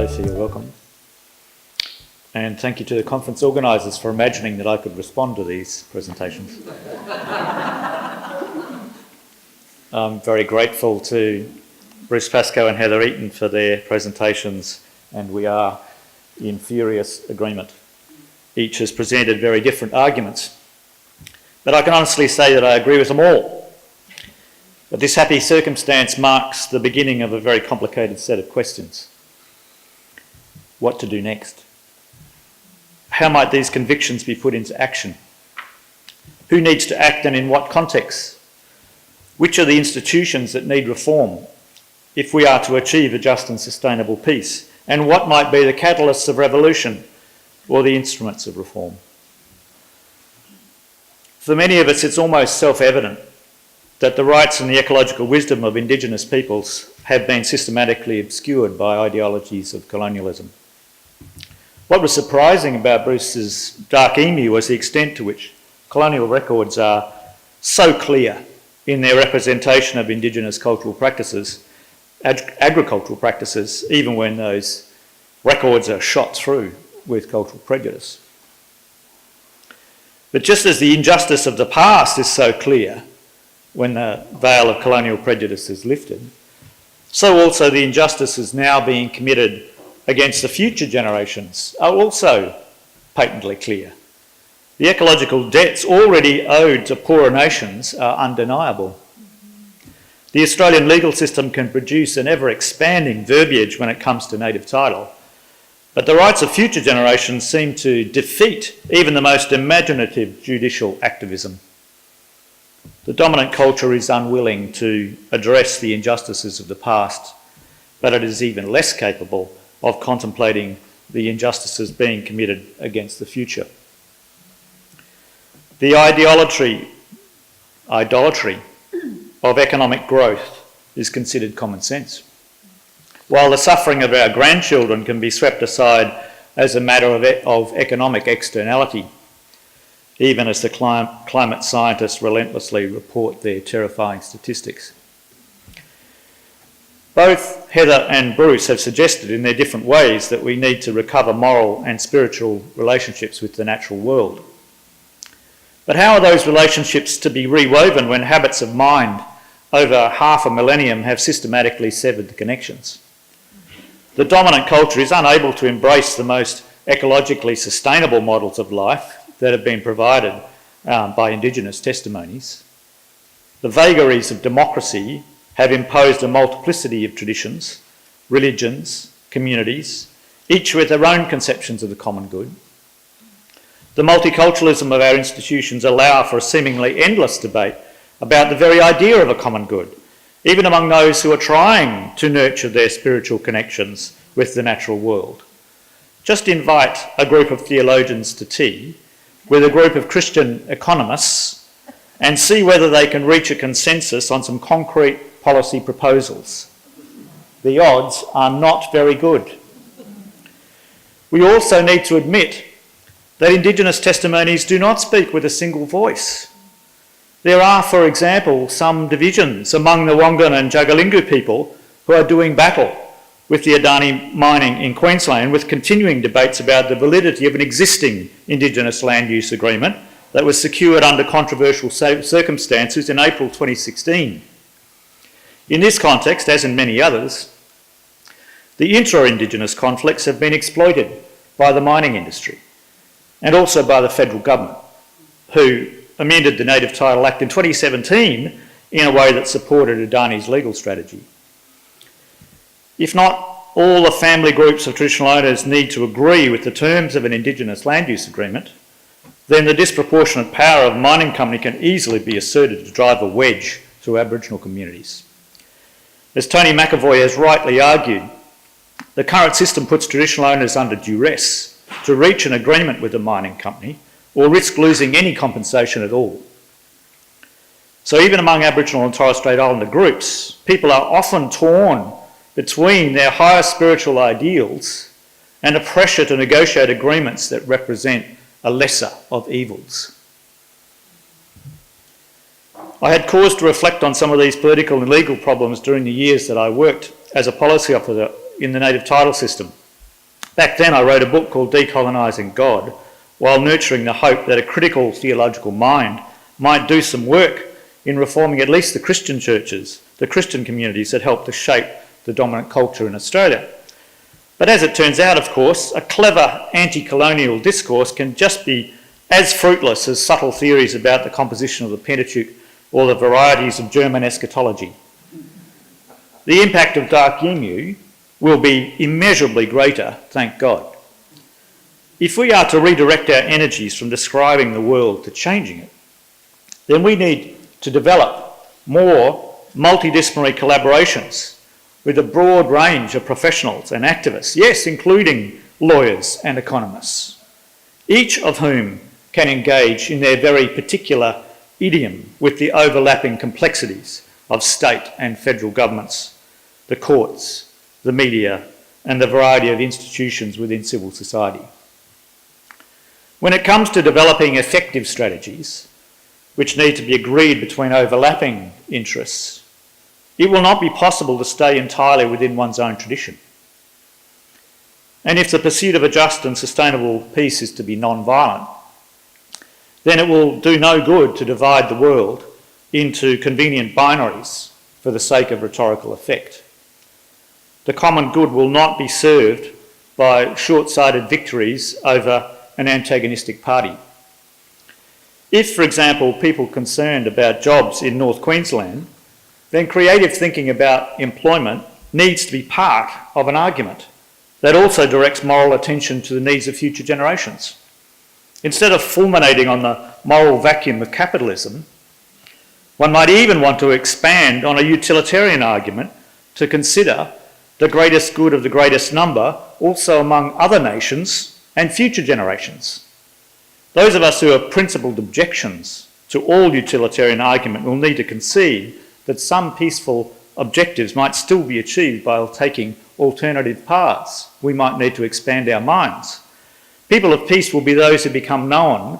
for your welcome. And thank you to the conference organisers for imagining that I could respond to these presentations. I'm very grateful to Bruce Pascoe and Heather Eaton for their presentations, and we are in furious agreement. Each has presented very different arguments, but I can honestly say that I agree with them all. But this happy circumstance marks the beginning of a very complicated set of questions. What to do next? How might these convictions be put into action? Who needs to act and in what context? Which are the institutions that need reform if we are to achieve a just and sustainable peace? And what might be the catalysts of revolution or the instruments of reform? For many of us, it's almost self-evident that the rights and the ecological wisdom of Indigenous peoples have been systematically obscured by ideologies of colonialism. What was surprising about Bruce's Dark Emu was the extent to which colonial records are so clear in their representation of Indigenous cultural practices, agricultural practices, even when those records are shot through with cultural prejudice. But just as the injustice of the past is so clear when the veil of colonial prejudice is lifted, so also the injustices now being committed against the future generations are also patently clear. The ecological debts already owed to poorer nations are undeniable. The Australian legal system can produce an ever-expanding verbiage when it comes to native title, but the rights of future generations seem to defeat even the most imaginative judicial activism. The dominant culture is unwilling to address the injustices of the past, but it is even less capable of contemplating the injustices being committed against the future. The idolatry of economic growth is considered common sense, while the suffering of our grandchildren can be swept aside as a matter of economic externality, even as the climate scientists relentlessly report their terrifying statistics. Both Heather and Bruce have suggested in their different ways that we need to recover moral and spiritual relationships with the natural world. But how are those relationships to be rewoven when habits of mind over half a millennium have systematically severed the connections? The dominant culture is unable to embrace the most ecologically sustainable models of life that have been provided by Indigenous testimonies. The vagaries of democracy have imposed a multiplicity of traditions, religions, communities, each with their own conceptions of the common good. The multiculturalism of our institutions allow for a seemingly endless debate about the very idea of a common good, even among those who are trying to nurture their spiritual connections with the natural world. Just invite a group of theologians to tea with a group of Christian economists and see whether they can reach a consensus on some concrete policy proposals. The odds are not very good. We also need to admit that Indigenous testimonies do not speak with a single voice. There are, for example, some divisions among the Wangan and Jagalingou people who are doing battle with the Adani mining in Queensland, with continuing debates about the validity of an existing Indigenous land use agreement that was secured under controversial circumstances in April 2016. In this context, as in many others, the intra-Indigenous conflicts have been exploited by the mining industry and also by the federal government, who amended the Native Title Act in 2017 in a way that supported Adani's legal strategy. If not all the family groups of traditional owners need to agree with the terms of an Indigenous land use agreement, then the disproportionate power of a mining company can easily be asserted to drive a wedge through Aboriginal communities. As Tony McAvoy has rightly argued, the current system puts traditional owners under duress to reach an agreement with a mining company or risk losing any compensation at all. So even among Aboriginal and Torres Strait Islander groups, people are often torn between their higher spiritual ideals and a pressure to negotiate agreements that represent a lesser of evils. I had cause to reflect on some of these political and legal problems during the years that I worked as a policy officer in the native title system. Back then I wrote a book called Decolonising God, while nurturing the hope that a critical theological mind might do some work in reforming at least the Christian churches, the Christian communities that helped to shape the dominant culture in Australia. But as it turns out, of course, a clever anti-colonial discourse can just be as fruitless as subtle theories about the composition of the Pentateuch or the varieties of German eschatology. The impact of Dark Emu will be immeasurably greater, thank God. If we are to redirect our energies from describing the world to changing it, then we need to develop more multidisciplinary collaborations with a broad range of professionals and activists, yes, including lawyers and economists, each of whom can engage in their very particular idiom with the overlapping complexities of state and federal governments, the courts, the media, and the variety of institutions within civil society. When it comes to developing effective strategies, which need to be agreed between overlapping interests, it will not be possible to stay entirely within one's own tradition. And if the pursuit of a just and sustainable peace is to be non-violent, then it will do no good to divide the world into convenient binaries for the sake of rhetorical effect. The common good will not be served by short-sighted victories over an antagonistic party. If, for example, people concerned about jobs in North Queensland, then creative thinking about employment needs to be part of an argument that also directs moral attention to the needs of future generations. Instead of fulminating on the moral vacuum of capitalism, one might even want to expand on a utilitarian argument to consider the greatest good of the greatest number also among other nations and future generations. Those of us who have principled objections to all utilitarian argument will need to concede that some peaceful objectives might still be achieved by taking alternative paths. We might need to expand our minds. People of peace will be those who become known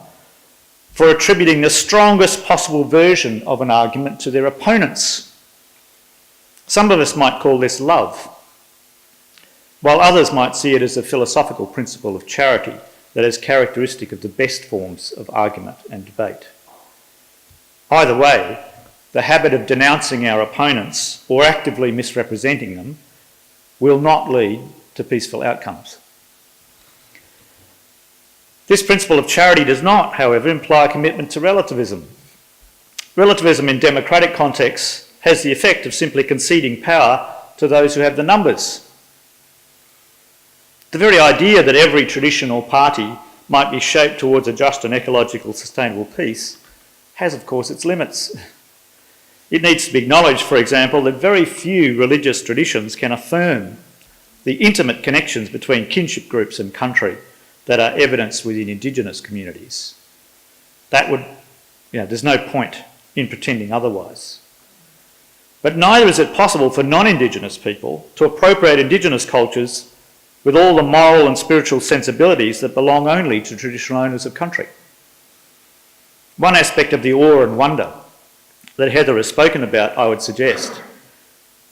for attributing the strongest possible version of an argument to their opponents. Some of us might call this love, while others might see it as a philosophical principle of charity that is characteristic of the best forms of argument and debate. Either way, the habit of denouncing our opponents or actively misrepresenting them will not lead to peaceful outcomes. This principle of charity does not, however, imply a commitment to relativism. Relativism in democratic contexts has the effect of simply conceding power to those who have the numbers. The very idea that every tradition or party might be shaped towards a just and ecological sustainable peace has, of course, its limits. It needs to be acknowledged, for example, that very few religious traditions can affirm the intimate connections between kinship groups and country that are evidenced within Indigenous communities. There's no point in pretending otherwise. But neither is it possible for non-Indigenous people to appropriate Indigenous cultures with all the moral and spiritual sensibilities that belong only to traditional owners of country. One aspect of the awe and wonder that Heather has spoken about, I would suggest,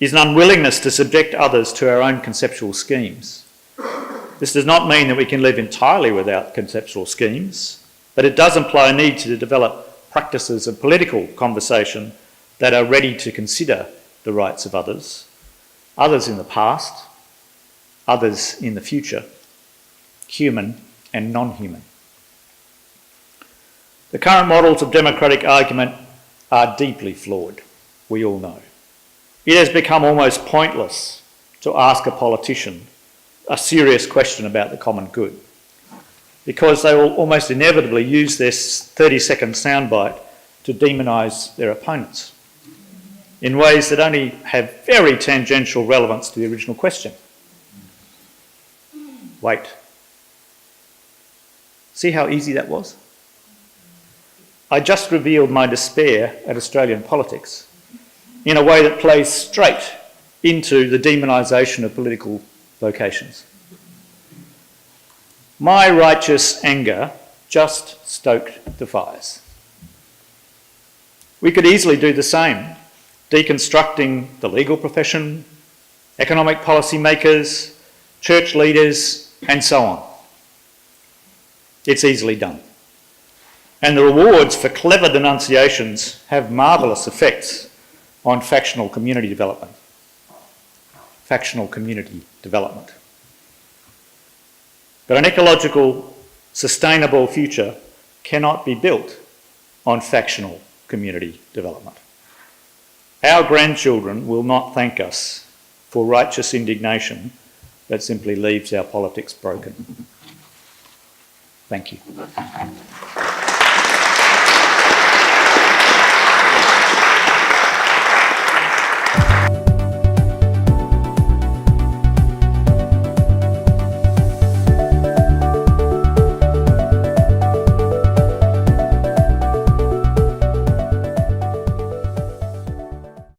is an unwillingness to subject others to our own conceptual schemes. This does not mean that we can live entirely without conceptual schemes, but it does imply a need to develop practices of political conversation that are ready to consider the rights of others in the past, others in the future, human and non-human. The current models of democratic argument are deeply flawed, we all know. It has become almost pointless to ask a politician a serious question about the common good, because they will almost inevitably use this 30-second soundbite to demonise their opponents in ways that only have very tangential relevance to the original question. Wait. See how easy that was? I just revealed my despair at Australian politics in a way that plays straight into the demonisation of political vocations. My righteous anger just stoked the fires. We could easily do the same, deconstructing the legal profession, economic policy makers, church leaders, and so on. It's easily done. And the rewards for clever denunciations have marvellous effects on factional community development. Factional community development. But an ecological, sustainable future cannot be built on factional community development. Our grandchildren will not thank us for righteous indignation that simply leaves our politics broken. Thank you.